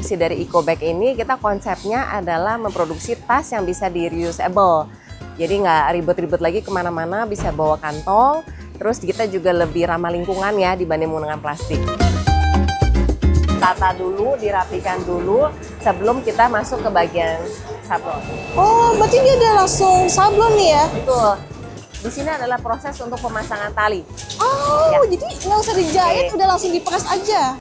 produksi dari Ecobag ini, kita konsepnya adalah memproduksi tas yang bisa di reusable. Jadi nggak ribet-ribet lagi kemana-mana, bisa bawa kantong. Terus kita juga lebih ramah lingkungan ya dibanding menggunakan plastik. Tata dulu, dirapikan dulu sebelum kita masuk ke bagian sablon. Oh, berarti dia udah langsung sablon nih ya? Betul. Di sini adalah proses untuk pemasangan tali. Oh, Ya. jadi nggak usah dijahit, udah langsung diperas aja.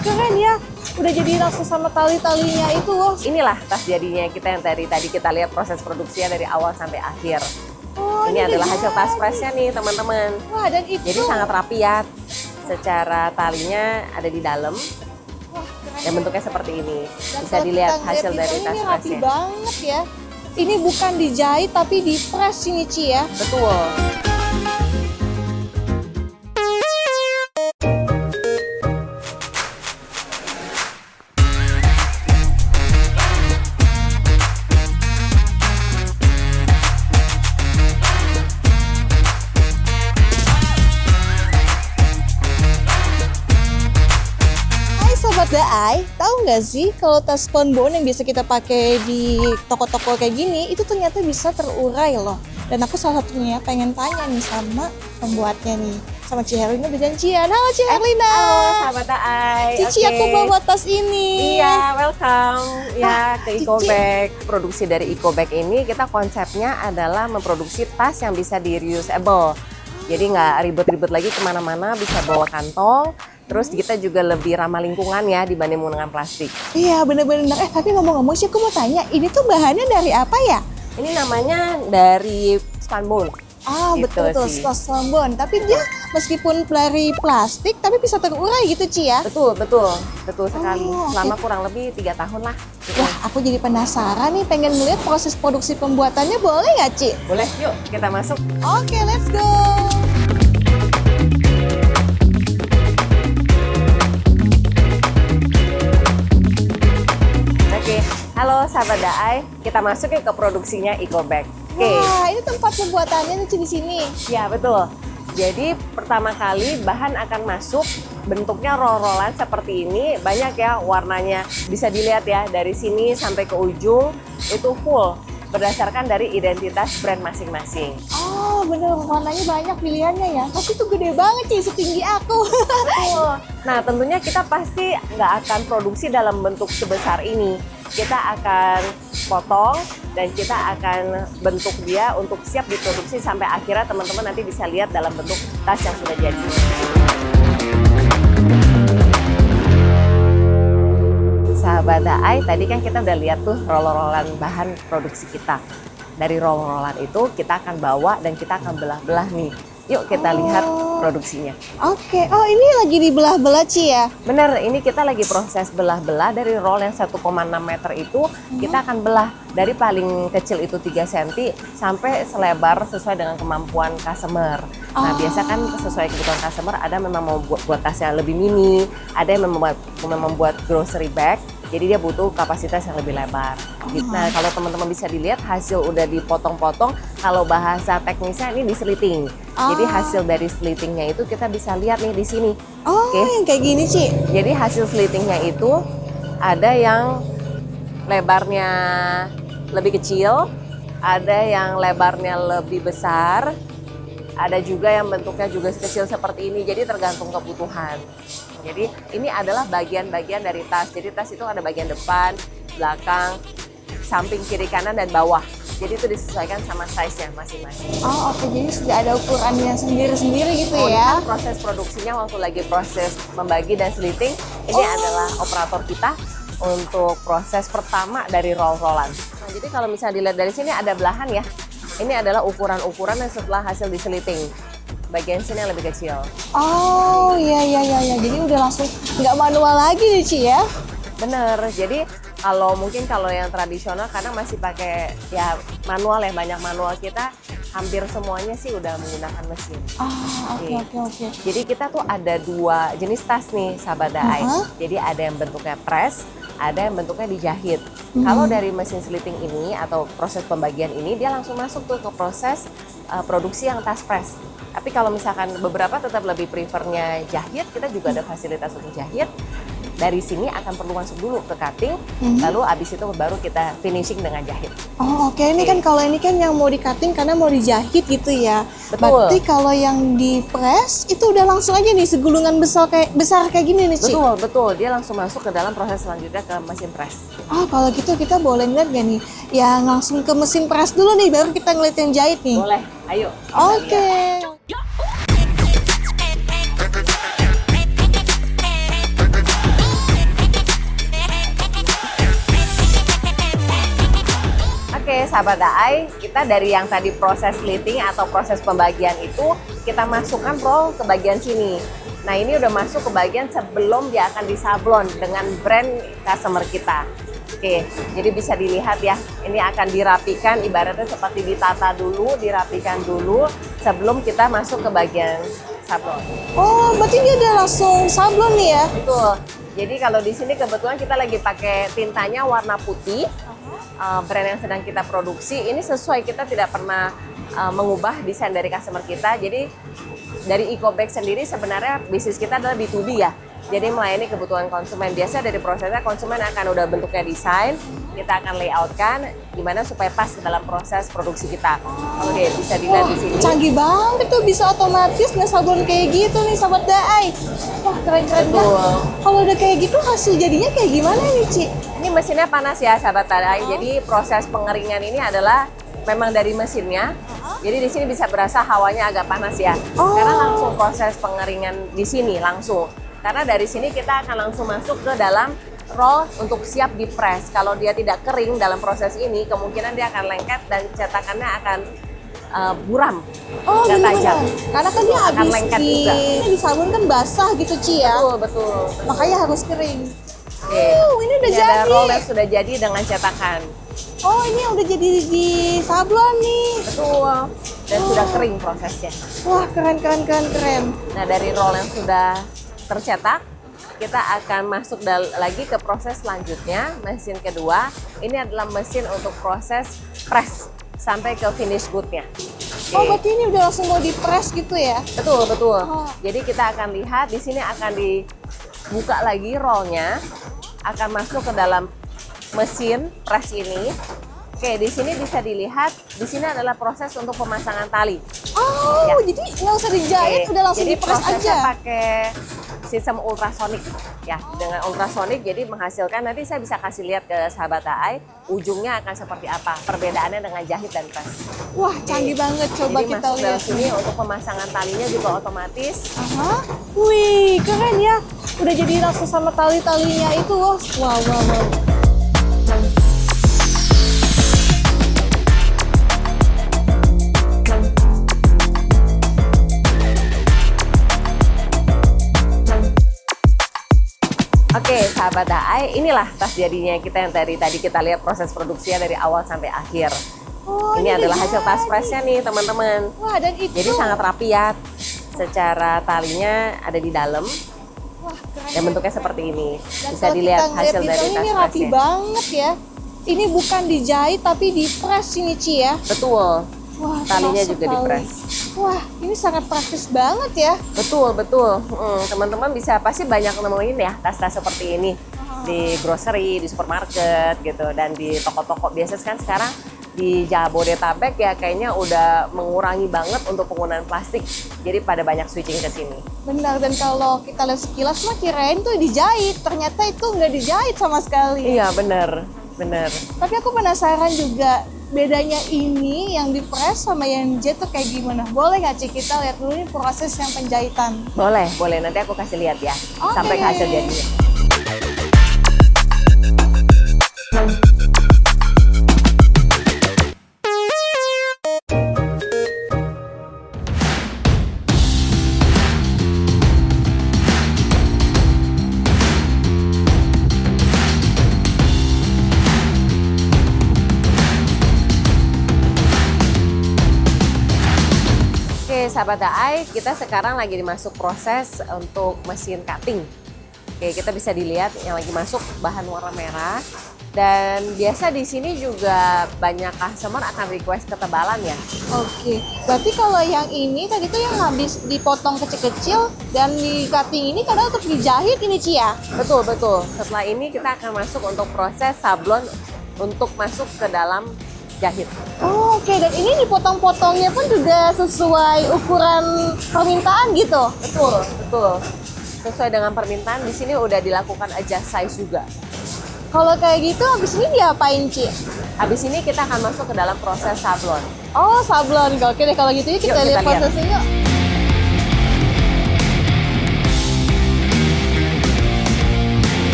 Keren ya, udah jadi langsung sama tali-talinya itu loh. Inilah tas jadinya kita yang dari tadi kita lihat proses produksinya dari awal sampai akhir. Oh, Ini adalah udah hasil tas jadi. pressnya nih teman-teman. Wah, dan itu. Jadi sangat rapi ya. Secara talinya ada di dalam. Wah, keren Dan ya. bentuknya seperti ini. Dan Bisa kalau dilihat kita hasil lihat dari detailnya tas ini rapi pressnya. banget ya. Ini bukan dijahit tapi dipres ini Ci ya. Betul. Hai Sobat Daai, tahu nggak sih kalau tas Sponbone yang biasa kita pakai di toko-toko kayak gini itu ternyata bisa terurai loh. Dan aku salah satunya pengen tanya nih sama pembuatnya nih, sama Ci Herlina udah janjian. Halo Ci Herlina. Halo sahabat AI. Cici, aku bawa tas ini. Iya, welcome ya ke Cici. Ecobag. Produksi dari Ecobag ini kita konsepnya adalah memproduksi tas yang bisa di reusable. Jadi nggak ribet-ribet lagi kemana-mana, bisa bawa kantong. Terus kita juga lebih ramah lingkungan ya dibanding menggunakan plastik. Iya bener-bener. Tapi ngomong-ngomong sih aku mau tanya, ini tuh bahannya dari apa ya? Ini namanya dari Sponbone. Ah Gitu betul sih. tas Sponbone. Tapi dia meskipun dari plastik tapi bisa terurai gitu Ci ya? Betul sekali. Oh, oke. Selama kurang lebih 3 tahun lah. Gitu. Wah aku jadi penasaran nih, pengen melihat proses produksi pembuatannya, boleh nggak Ci? Boleh, yuk kita masuk. Oke, let's go. Oke, halo sahabat Daai, kita masuk yuk ke produksinya Ecobag. Oke, Wah, ini tempat pembuatannya nih Ci di sini. ya betul. Jadi pertama kali bahan akan masuk bentuknya roll-rollan seperti ini, banyak ya warnanya. Bisa dilihat ya dari sini sampai ke ujung itu full berdasarkan dari identitas brand masing-masing. Oh, bener, warnanya banyak pilihannya ya. Tapi itu gede banget Ci, setinggi aku. Betul. Nah, tentunya kita pasti nggak akan produksi dalam bentuk sebesar ini. Kita akan potong dan kita akan bentuk dia untuk siap diproduksi sampai akhirnya teman-teman nanti bisa lihat dalam bentuk tas yang sudah jadi. Sahabat Daai, tadi kan kita udah lihat tuh roll-rollan bahan produksi kita. Dari roll-rollan itu kita akan bawa dan kita akan belah-belah nih. Yuk kita lihat produksinya. Oke, oh ini lagi dibelah-belah Ci ya? Bener, ini kita lagi proses belah-belah dari roll yang 1,6 meter itu, kita akan belah dari paling kecil itu 3 cm sampai selebar sesuai dengan kemampuan customer. Nah, biasa kan sesuai kebutuhan customer, ada memang mau buat tasnya lebih mini, ada yang membuat grocery bag, jadi dia butuh kapasitas yang lebih lebar. Nah, kalau teman-teman bisa dilihat hasil udah dipotong-potong, kalau bahasa teknisnya ini disliting. Jadi hasil dari slittingnya itu kita bisa lihat nih di sini. Oh, yang kayak gini Ci? Jadi hasil slittingnya itu ada yang lebarnya lebih kecil, ada yang lebarnya lebih besar, ada juga yang bentuknya juga kecil seperti ini. Jadi tergantung kebutuhan. Jadi ini adalah bagian-bagian dari tas. Jadi tas itu ada bagian depan, belakang, samping, kiri, kanan, dan bawah. Jadi itu disesuaikan sama size-nya masing-masing. Oh oke, jadi sudah ada ukurannya sendiri-sendiri gitu Oh, ya? ini kan proses produksinya waktu lagi proses membagi dan slitting, ini adalah operator kita untuk proses pertama dari roll-rollan. Nah, jadi kalau misalnya dilihat dari sini ada belahan ya. Ini adalah ukuran-ukuran yang setelah hasil dislitting. Bagian sini yang lebih kecil. Oh iya. Jadi udah langsung nggak manual lagi nih Ci ya? Bener, jadi kalau yang tradisional kadang masih pakai ya manual ya, banyak manual. Kita hampir semuanya sih udah menggunakan mesin. Oke. Jadi kita tuh ada 2 jenis tas nih sahabat Daai. Jadi ada yang bentuknya press, ada yang bentuknya dijahit. Kalau dari mesin slitting ini atau proses pembagian ini dia langsung masuk tuh ke proses produksi yang tas press. Tapi kalau misalkan beberapa tetap lebih prefernya jahit, kita juga ada fasilitas untuk jahit. Dari sini akan perlu masuk dulu ke cutting, lalu abis itu baru kita finishing dengan jahit. Oh oke, ini kan kalau ini kan yang mau di cutting karena mau dijahit gitu ya. Betul. Berarti kalau yang di press itu udah langsung aja nih segulungan besar kayak gini nih Ci. Betul, betul. Dia langsung masuk ke dalam proses selanjutnya ke mesin press. Oh kalau gitu kita boleh ngeliat gak nih? Yang langsung ke mesin press dulu nih, baru kita ngeliat yang jahit nih. Boleh, ayo. kita Oke. lihat. Oke, sahabat Daai, kita dari yang tadi proses slitting atau proses pembagian itu, kita masukkan roll ke bagian sini. Nah, ini udah masuk ke bagian sebelum dia akan disablon dengan brand customer kita. Oke, jadi bisa dilihat ya, ini akan dirapikan, ibaratnya seperti ditata dulu, dirapikan dulu, sebelum kita masuk ke bagian sablon. Oh berarti dia udah langsung sablon nih ya? Betul. Jadi kalau di sini kebetulan kita lagi pakai tintanya warna putih. Brand yang sedang kita produksi ini sesuai, kita tidak pernah mengubah desain dari customer kita. Jadi dari EcoBag sendiri sebenarnya bisnis kita adalah B2B ya. Jadi melayani kebutuhan konsumen. Biasa dari prosesnya konsumen akan udah bentuknya desain, kita akan layoutkan gimana supaya pas ke dalam proses produksi kita. Oke, bisa dilihat di sini. Canggih banget tuh, bisa otomatis ngesablon kayak gitu nih sahabat Daai. Wah keren-keren banget. Betul. Kalau udah kayak gitu hasil jadinya kayak gimana nih Ci? Ini mesinnya panas ya sahabat Daai. Jadi proses pengeringan ini adalah memang dari mesinnya. Jadi di sini bisa berasa hawanya agak panas ya. Karena langsung proses pengeringan di sini langsung. Karena dari sini kita akan langsung masuk ke dalam roll untuk siap di press. Kalau dia tidak kering dalam proses ini, kemungkinan dia akan lengket dan cetakannya akan buram. Oh dan bener. tajam. Karena kan dia Akan habis lengket juga. disabun kan basah gitu Ci ya. Betul, betul. Makanya harus kering. Oke. Ini udah Ini jadi. ada roll yang sudah jadi dengan cetakan. Oh ini udah jadi di sablon nih. Betul. Dan sudah kering prosesnya. Wah keren. Nah, dari roll yang sudah tercetak, kita akan masuk lagi ke proses selanjutnya, mesin kedua. Ini adalah mesin untuk proses press sampai ke finish good-nya. Oh berarti ini udah langsung mau di press gitu ya? Betul, betul. Oh. Jadi kita akan lihat di sini akan dibuka lagi rollnya, akan masuk ke dalam mesin press ini. Oke, di sini bisa dilihat, di sini adalah proses untuk pemasangan tali. Oh Ya. jadi nggak usah dijahit, Oke, udah langsung jadi di press prosesnya aja? pakai sistem ultrasonik ya. Dengan ultrasonik jadi menghasilkan, nanti saya bisa kasih lihat ke sahabat AI ujungnya akan seperti apa perbedaannya dengan jahit dan press. Wah canggih banget, coba Jadi kita masuk dalam lihat. sini untuk pemasangan talinya juga otomatis. Aha. Wih keren ya, udah jadi langsung sama tali-talinya itu. Wow. Oke, sahabat AI, inilah tas jadinya kita yang tadi kita lihat proses produksinya dari awal sampai akhir. Oh, Ini adalah udah hasil tas jadi. pressnya nih teman-teman. Wah dan itu. Jadi sangat rapi ya. Secara talinya ada di dalam Wah keren. dan bentuknya seperti ini. Dan Bisa kalau dilihat kita ngeliat hasil dari detailnya tas ini rapi pressnya. banget ya. Ini bukan dijahit tapi di press ini Ci ya. Betul. Wah Talinya termasuk juga di tali. press. Wah ini sangat praktis banget ya. Betul. Teman-teman bisa pasti banyak nemuin ya tas-tas seperti ini di grocery, di supermarket gitu, dan di toko-toko biasa kan sekarang di Jabodetabek ya kayaknya udah mengurangi banget untuk penggunaan plastik. Jadi pada banyak switching ke sini. Benar, dan kalau kita lihat sekilas mah kirain tuh dijahit, ternyata itu nggak dijahit sama sekali. Iya, bener. Tapi aku penasaran juga bedanya ini yang di press sama yang jet tuh kayak gimana? Boleh nggak Ci kita lihat dulu nih proses yang penjahitan? Boleh. Nanti aku kasih lihat ya Oke. sampai ke hasil jadinya. Oke, sahabat AI, kita sekarang lagi dimasuk proses untuk mesin cutting. Oke, kita bisa dilihat yang lagi masuk bahan warna merah. Dan biasa di sini juga banyak customer akan request ketebalan ya. Oke, berarti kalau yang ini tadi tuh yang habis dipotong kecil-kecil dan di cutting ini kadang untuk dijahit ini Ci ya? Betul, betul. Setelah ini kita akan masuk untuk proses sablon untuk masuk ke dalam jahit. Oh, oke, dan ini dipotong-potongnya pun juga sesuai ukuran permintaan gitu? Betul, betul. Sesuai dengan permintaan, di sini udah dilakukan adjust size juga. Kalau kayak gitu, habis ini diapain Ci? Habis ini kita akan masuk ke dalam proses sablon. Oh, sablon. Oke deh, kalau gitu yuk kita Yuk, lihat kita lihat. prosesnya yuk.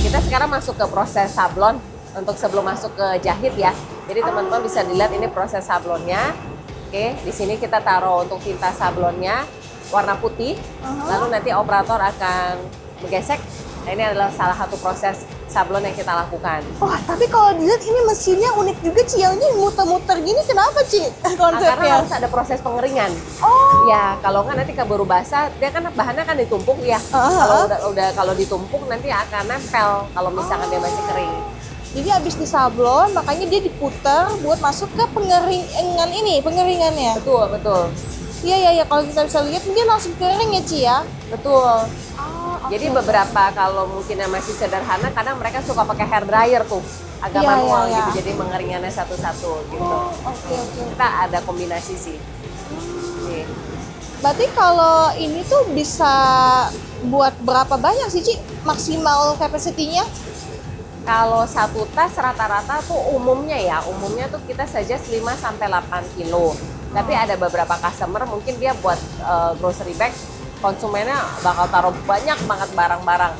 Kita sekarang masuk ke proses sablon untuk sebelum masuk ke jahit ya. Jadi teman-teman bisa dilihat ini proses sablonnya. Oke, di sini kita taruh untuk tinta sablonnya warna putih. Lalu nanti operator akan menggesek. Nah, ini adalah salah satu proses sablon yang kita lakukan. Wah, tapi kalau dilihat ini mesinnya unik juga Ci. Yang ini muter-muter gini kenapa Ci? Karena Konsepnya. harus ada proses pengeringan. Oh, Ya, kalau nggak nanti keburu basah, dia kan bahannya kan ditumpuk ya. Kalau ditumpuk nanti akan nempel kalau misalkan dia masih kering. jadi habis disablon, makanya dia diputer buat masuk ke pengeringannya. Betul, betul. Iya. Kalau kita bisa lihat, dia langsung kering ya Ci ya? Betul. Oh, Jadi beberapa kalau mungkin yang masih sederhana, kadang mereka suka pakai hair dryer tuh, agak Iya, manual iya. gitu. Jadi mengeringannya satu-satu gitu. Oke. Kita ada kombinasi sih. Nih. Berarti kalau ini tuh bisa buat berapa banyak sih Ci? Maksimal capacity-nya? Kalau satu tas rata-rata tuh umumnya tuh kita suggest 5 sampai 8 kilo. Tapi ada beberapa customer mungkin dia buat grocery bag, konsumennya bakal taruh banyak banget barang-barang.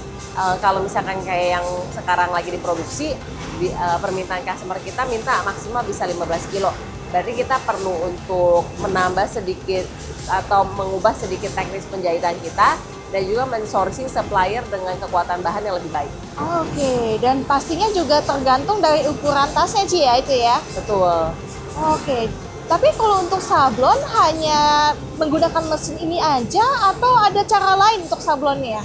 Kalau misalkan kayak yang sekarang lagi diproduksi, permintaan customer kita minta maksimal bisa 15 kilo. Berarti kita perlu untuk menambah sedikit atau mengubah sedikit teknis penjahitan kita dan juga mensourcing supplier dengan kekuatan bahan yang lebih baik. Oke, dan pastinya juga tergantung dari ukuran tasnya Ci ya itu ya? Betul. Oke, tapi kalau untuk sablon hanya menggunakan mesin ini aja atau ada cara lain untuk sablonnya?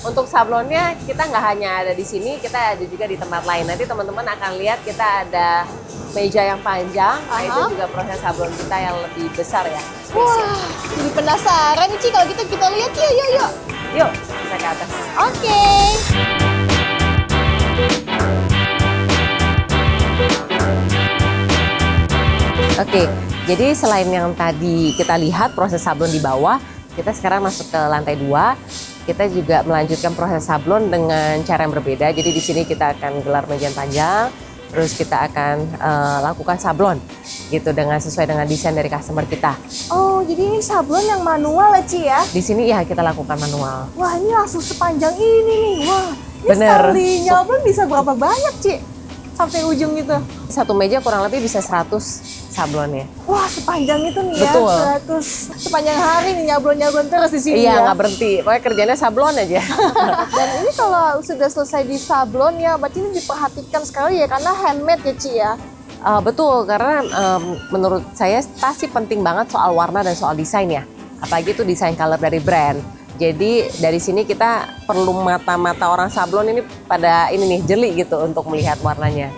Untuk sablonnya kita nggak hanya ada di sini, kita ada juga di tempat lain. Nanti teman-teman akan lihat kita ada meja yang panjang, nah itu juga proses sablon kita yang lebih besar ya. Wah, jadi penasaran nih Ci, kalau gitu kita lihat yuk. Yuk, kita ke atas. Oke. Oke, jadi selain yang tadi kita lihat proses sablon di bawah, kita sekarang masuk ke lantai 2. Kita juga melanjutkan proses sablon dengan cara yang berbeda. Jadi di sini kita akan gelar meja panjang, terus kita akan lakukan sablon gitu dengan sesuai dengan desain dari customer kita. Oh, jadi ini sablon yang manual ya Ci ya? Di sini ya kita lakukan manual. Wah, ini langsung sepanjang ini nih. Wah, ini Bener. sekali nyablon bisa berapa banyak Ci? Sampai ujung gitu. Satu meja kurang lebih bisa 100 sablonnya. Wah, sepanjang itu nih Betul. ya. 100. Sepanjang hari nih nyablon-nyablon terus di sini Iya, ya. nggak berhenti. Pokoknya kerjanya sablon aja. Dan ini kalau sudah selesai di sablon ya, berarti ini diperhatikan sekali ya karena handmade ya Ci ya. Betul, karena menurut saya tas sih penting banget soal warna dan soal desain ya. Apalagi itu desain color dari brand. Jadi dari sini kita perlu mata-mata orang sablon ini pada ini nih jeli gitu untuk melihat warnanya.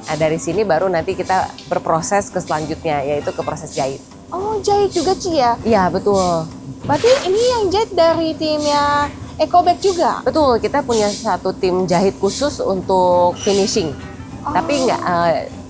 Nah dari sini baru nanti kita berproses ke selanjutnya yaitu ke proses jahit. Oh, jahit juga Ci ya. Iya betul. Berarti ini yang jahit dari timnya Ecobag juga. Betul, kita punya satu tim jahit khusus untuk finishing. Tapi nggak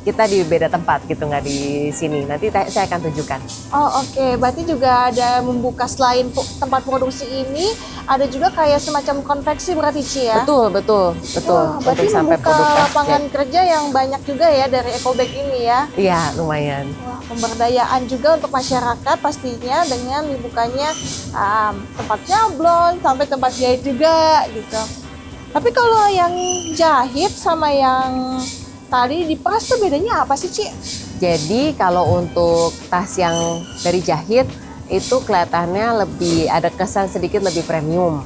kita di beda tempat gitu, nggak di sini. Nanti saya akan tunjukkan. Oh, oke. Berarti juga ada membuka selain tempat produksi ini, ada juga kayak semacam konveksi berarti Ci ya. Betul. Wah, berarti Untuk sampai membuka produk lapangan kerja yang banyak juga ya dari Ecobag ini ya. Iya, lumayan. Wah, pemberdayaan juga untuk masyarakat pastinya dengan dibukanya tempat nyablon sampai tempat jahit juga gitu. Tapi kalau yang jahit sama yang tadi diperas tuh bedanya apa sih Ci? Jadi kalau untuk tas yang dari jahit itu kelihatannya lebih ada kesan sedikit lebih premium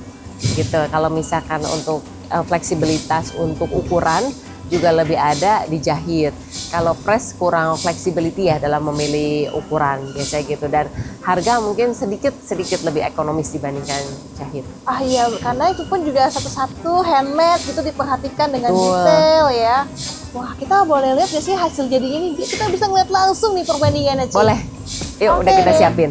gitu. Kalau misalkan untuk fleksibilitas untuk ukuran juga lebih ada dijahit. Kalau press kurang flexibility ya dalam memilih ukuran biasanya gitu, dan harga mungkin sedikit lebih ekonomis dibandingkan jahit. Ah iya, karena itu pun juga satu-satu handmade gitu, diperhatikan dengan Betul. detail ya. Wah, kita boleh lihat gak sih hasil jadi ini? Kita bisa ngeliat langsung nih perbandingannya, Ci. Boleh, yuk udah Oke. kita siapin.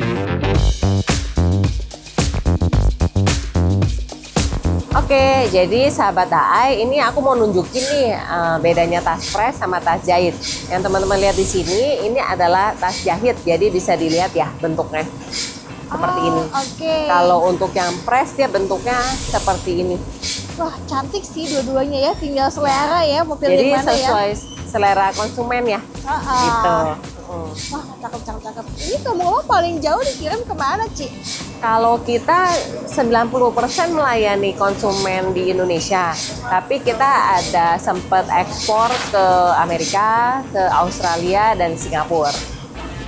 Oke, jadi sahabat AI, ini aku mau nunjukin nih bedanya tas press sama tas jahit. Yang teman-teman lihat di sini, ini adalah tas jahit, jadi bisa dilihat ya bentuknya seperti ini. Oke. Kalau untuk yang press dia bentuknya seperti ini. Wah, cantik sih dua-duanya ya, tinggal selera ya, mau pilih Jadi yang mana ya. sesuai selera konsumen ya. Gitu. Wah, cakep. Ini ngomong-ngomong paling jauh dikirim kemana, Ci? Kalau kita 90% melayani konsumen di Indonesia, tapi kita ada sempat ekspor ke Amerika, ke Australia, dan Singapura.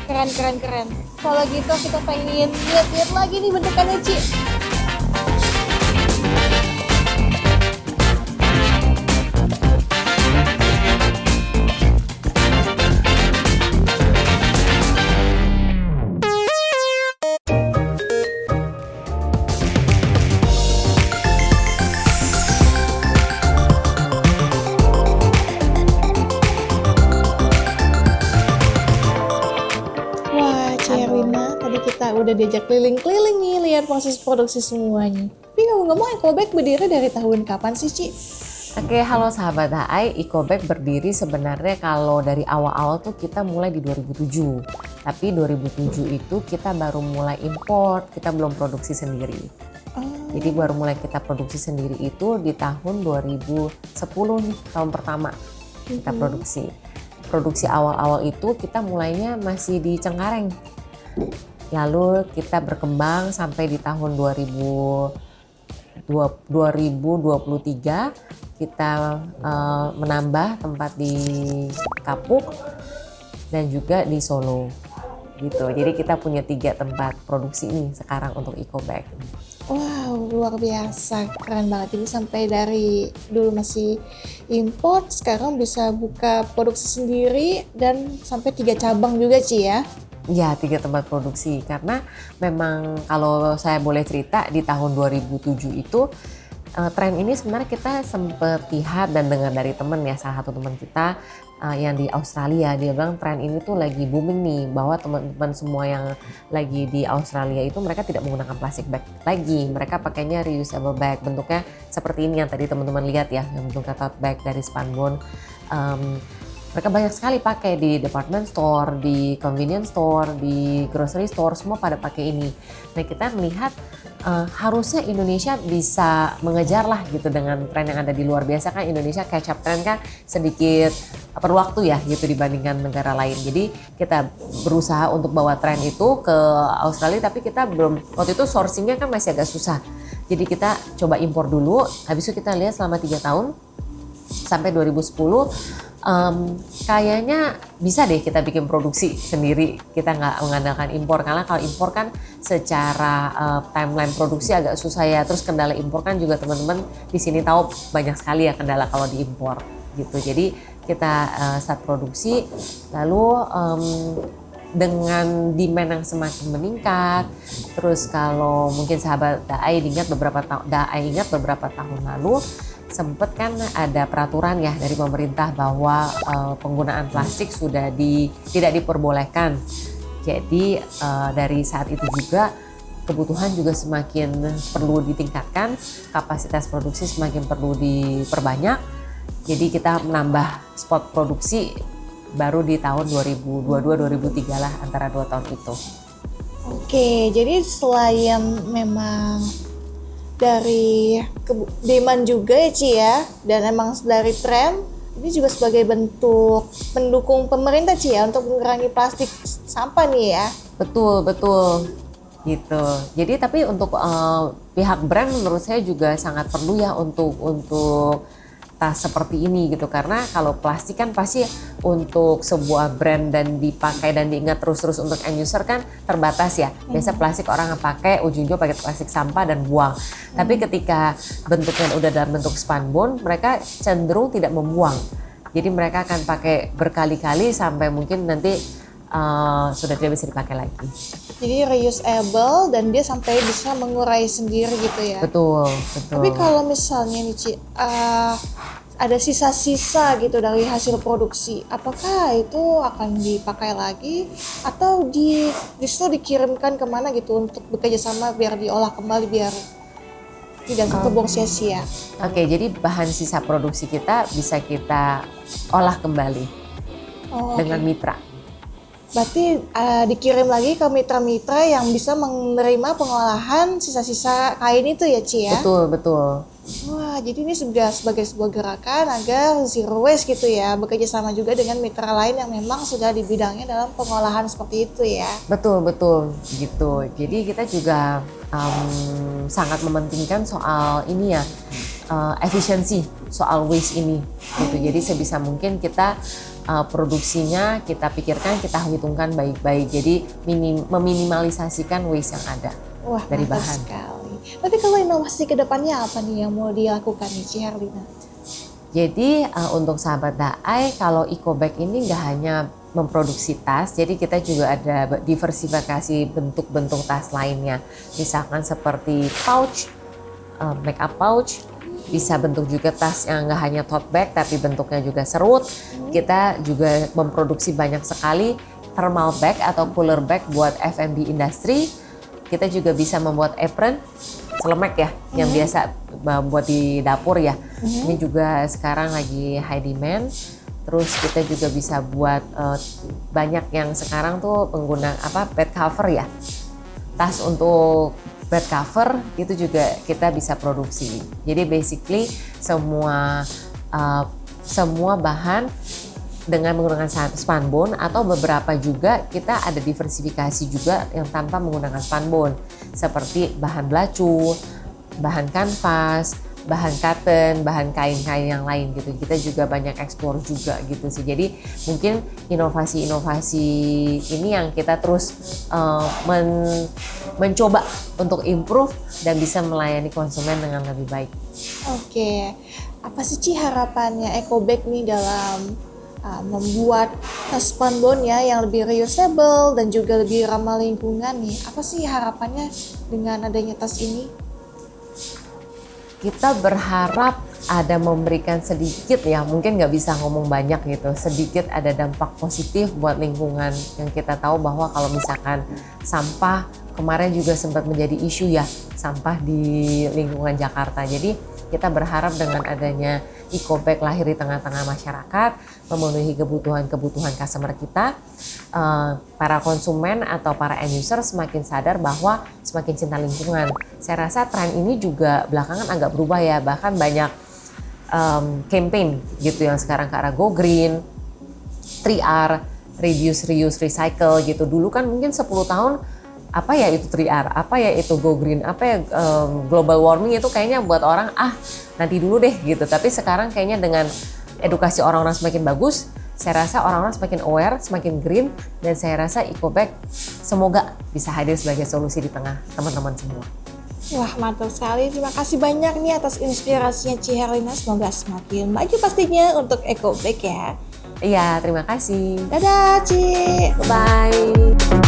Keren. Kalau gitu kita pengen lihat-lihat lagi nih bentukannya, Ci. Wah, Cerina, tadi kita udah diajak keliling-keliling nih lihat proses produksi semuanya. Tapi ngomong-ngomong, Ecobag berdiri dari tahun kapan sih, Ci? Oke, halo sahabat HI, Ecobag berdiri sebenarnya kalau dari awal-awal tuh kita mulai di 2007. Tapi 2007 itu kita baru mulai import, kita belum produksi sendiri. Jadi baru mulai kita produksi sendiri itu di tahun 2010 nih, tahun pertama kita produksi. Produksi awal-awal itu kita mulainya masih di Cengkareng. Lalu kita berkembang sampai di tahun 2023 kita menambah tempat di Kapuk dan juga di Solo gitu. Jadi kita punya 3 tempat produksi ini sekarang untuk Ecobag. Wow, luar biasa, keren banget. Jadi sampai dari dulu masih import, sekarang bisa buka produksi sendiri dan sampai 3 cabang juga, Ci ya? Ya, 3 tempat produksi. Karena memang kalau saya boleh cerita di tahun 2007 itu tren ini sebenarnya kita sempat lihat dan dengar dari teman ya, salah satu teman kita yang di Australia, dia bilang tren ini tuh lagi booming nih, bahwa teman-teman semua yang lagi di Australia itu mereka tidak menggunakan plastik bag lagi, mereka pakainya reusable bag, bentuknya seperti ini yang tadi teman-teman lihat ya, yang bentuknya tote bag dari Spunbond. Mereka banyak sekali pakai di department store, di convenience store, di grocery store, semua pada pakai ini. Nah, kita melihat harusnya Indonesia bisa mengejar lah gitu dengan tren yang ada di luar. Biasa kan Indonesia catch up tren kan sedikit perlu waktu ya gitu dibandingkan negara lain. Jadi kita berusaha untuk bawa tren itu ke Australia, tapi kita belum, waktu itu sourcingnya kan masih agak susah. Jadi kita coba impor dulu, habis itu kita lihat selama 3 tahun sampai 2010 kayaknya bisa deh kita bikin produksi sendiri, kita nggak mengandalkan impor, karena kalau impor kan secara timeline produksi agak susah ya. Terus kendala impor kan juga teman-teman di sini tahu banyak sekali ya kendala kalau diimpor gitu. Jadi kita start produksi, lalu dengan demand yang semakin meningkat, terus kalau mungkin sahabat DAI ingat beberapa tahun lalu sempat kan ada peraturan ya dari pemerintah bahwa penggunaan plastik sudah tidak diperbolehkan. Jadi dari saat itu juga kebutuhan juga semakin perlu ditingkatkan, kapasitas produksi semakin perlu diperbanyak. Jadi kita menambah spot produksi baru di tahun 2022-2023 lah, antara 2 tahun itu. Oke, jadi selain memang dari demand juga ya, Ci ya, dan emang dari tren, ini juga sebagai bentuk mendukung pemerintah, Ci ya, untuk mengurangi plastik sampah nih ya. Betul gitu. Jadi tapi untuk pihak brand menurut saya juga sangat perlu ya untuk tas seperti ini gitu, karena kalau plastik kan pasti untuk sebuah brand dan dipakai dan diingat terus-terus untuk end user kan terbatas ya. Biasa plastik orang pakai ujung-ujung pakai plastik sampah dan buang. Tapi ketika bentuknya udah dalam bentuk Spunbond, mereka cenderung tidak membuang. Jadi mereka akan pakai berkali-kali sampai mungkin nanti sudah tidak bisa dipakai lagi. Jadi reusable dan dia sampai bisa mengurai sendiri gitu ya. Betul, betul. Tapi kalau misalnya nih Ci, ada sisa-sisa gitu dari hasil produksi, apakah itu akan dipakai lagi atau justru dikirimkan kemana gitu untuk bekerja sama biar diolah kembali biar tidak terbuang sia-sia? Oke, jadi bahan sisa produksi kita bisa kita olah kembali dengan mitra. Berarti dikirim lagi ke mitra-mitra yang bisa menerima pengolahan sisa-sisa kain itu ya Ci ya? Betul, betul. Wah, jadi ini sudah sebagai sebuah gerakan agar zero waste gitu ya, bekerja sama juga dengan mitra lain yang memang sudah di bidangnya dalam pengolahan seperti itu ya. Betul, betul gitu. Jadi kita juga sangat mementingkan soal ini ya, efisiensi soal waste ini gitu. Jadi sebisa mungkin kita produksinya kita pikirkan, kita hitungkan baik-baik. Jadi meminimalisasikan waste yang ada. Wah, dari mantap bahan. sekali. Tapi kalau inovasi ke depannya apa nih yang mau dilakukan nih Ci Herlina? Jadi untuk sahabat Daai, kalau EcoBag ini nggak hanya memproduksi tas, jadi kita juga ada diversifikasi bentuk-bentuk tas lainnya. Misalkan seperti pouch, makeup pouch, bisa bentuk juga tas yang nggak hanya tote bag tapi bentuknya juga serut. Kita juga memproduksi banyak sekali thermal bag atau cooler bag buat F&B industry. Kita juga bisa membuat apron, celemek ya, yang biasa buat di dapur ya. Ini juga sekarang lagi high demand. Terus kita juga bisa buat banyak yang sekarang tuh pengguna bed cover ya. Tas untuk bed cover itu juga kita bisa produksi. Jadi basically semua bahan dengan menggunakan spunbond atau beberapa juga kita ada diversifikasi juga yang tanpa menggunakan spunbond seperti bahan belacu, bahan kanvas, bahan cotton, bahan kain-kain yang lain gitu. Kita juga banyak eksplor juga gitu sih. Jadi mungkin inovasi-inovasi ini yang kita terus mencoba untuk improve dan bisa melayani konsumen dengan lebih baik. Oke, apa sih Ci harapannya EcoBag nih dalam membuat tas spunbond ya yang lebih reusable dan juga lebih ramah lingkungan nih? Apa sih harapannya dengan adanya tas ini? Kita berharap ada memberikan sedikit ya, mungkin nggak bisa ngomong banyak gitu, sedikit ada dampak positif buat lingkungan yang kita tahu bahwa kalau misalkan sampah kemarin juga sempat menjadi isu ya, sampah di lingkungan Jakarta. Jadi kita berharap dengan adanya EcoBag lahir di tengah-tengah masyarakat, memenuhi kebutuhan customer kita, para konsumen atau para end user semakin sadar bahwa semakin cinta lingkungan. Saya rasa tren ini juga belakangan agak berubah ya, bahkan banyak campaign gitu yang sekarang ke arah go green, 3R, reduce, reuse, recycle gitu. Dulu kan mungkin 10 tahun apa ya itu 3R, apa ya itu go green, apa ya global warming itu kayaknya buat orang nanti dulu deh gitu. Tapi sekarang kayaknya dengan edukasi orang-orang semakin bagus, saya rasa orang-orang semakin aware, semakin green, dan saya rasa EcoBag semoga bisa hadir sebagai solusi di tengah teman-teman semua. Wah, mantap sekali. Terima kasih banyak nih atas inspirasinya Ci Herlina. Semoga semakin maju pastinya untuk EcoBag ya. Iya, terima kasih. Dadah Ci. Bye-bye.